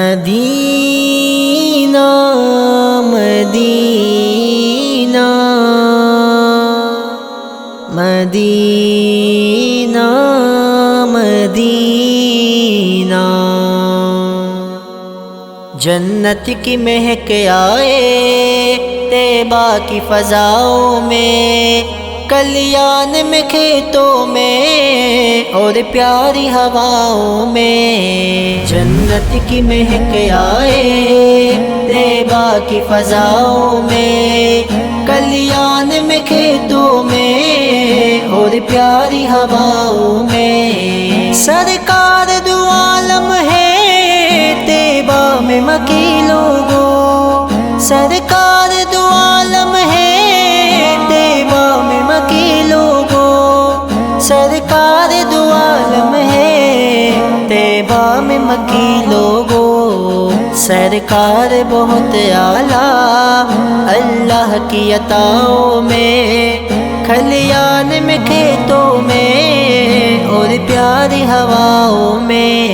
مدینہ مدینہ مدینہ مدینہ، جنت کی مہک آئے طیبہ کی فضاؤں میں، کلیان میں کھیتوں میں اور پیاری ہواؤں میں، جنت کی مہک آئے طیبہ کی فضاؤں میں، کلیان میں کھیتوں میں اور پیاری ہواؤں میں، سرکار دو عالم ہے طیبہ میں مکی لوگوں، سرکار دو عالم ہے طیبہ میں مکی لوگوں، سرکار دو عالم ہے طیبہ میں مکی لوگوں، سرکار بہت اعلیٰ اللہ کی عطاؤں میں، کھلیان میں کھیتوں میں اور پیاری ہواؤں میں،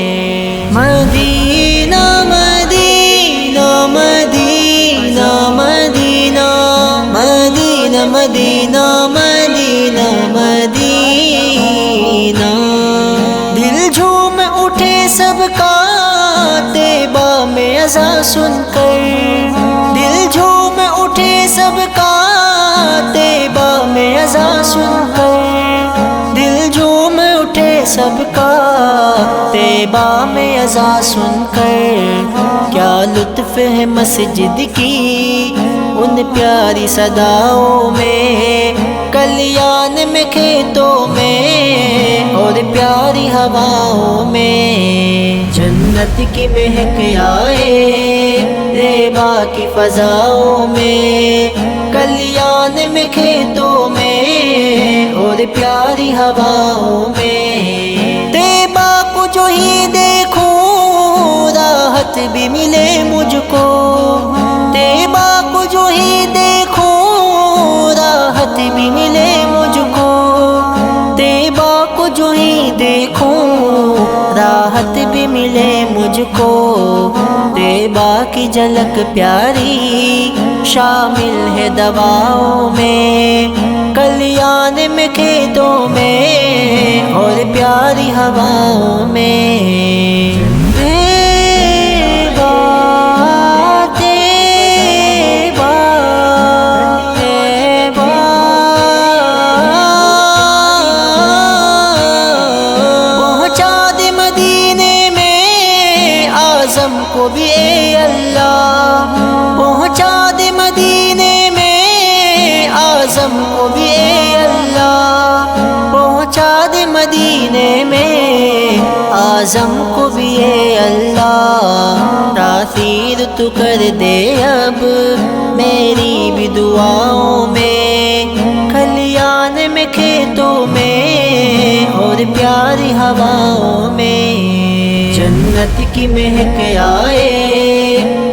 مدینہ مدینہ مدینہ مدینہ مدینہ مدینہ مدینہ مدینہ، دل جھوم اٹھے سب کا طیبہ میں اذان سن کر، دل جھوم اٹھے سب کا طیبہ میں اذان سن کر، دل جھوم اٹھے سب کا طیبہ میں اذان سن کر، کیا لطف ہے مسجد کی ان پیاری صداؤں میں، کلیان میں کھیتوں میں اور پیاری ہواؤں میں، جنت کی مہک آئے طیبہ کی فضاؤں میں، کلیان میں کھیتوں میں اور پیاری ہواؤں میں، طیبہ کو جو ہی دیکھوں راحت بھی ملے مجھ کو، طیبہ کو جو ہی دیکھوں راحت بھی ملے مجھ کو، طیبہ کو جو ہی دیکھوں راحت بھی ملے مجھ کو، طیبہ کی جھلک پیاری شامل ہے دواؤں میں، کلیان میں کھیتوں میں اور پیاری ہواؤں میں، کو بھی اے اللہ پہنچا دے مدینے میں، اعظم کو بھی اے اللہ پہنچا دے مدینے میں، اعظم کو بھی اے اللہ، تاثیر تو کر دے اب میری بھی دعاؤں میں، کھلیان میں کھیتوں میں اور پیاری ہواؤں میں، جنت کی مہک آئے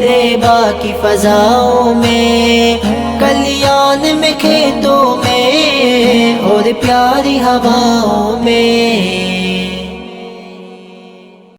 طیبہ کی فضاؤں میں، کلیان میں کھیتوں میں اور پیاری ہواؤں میں۔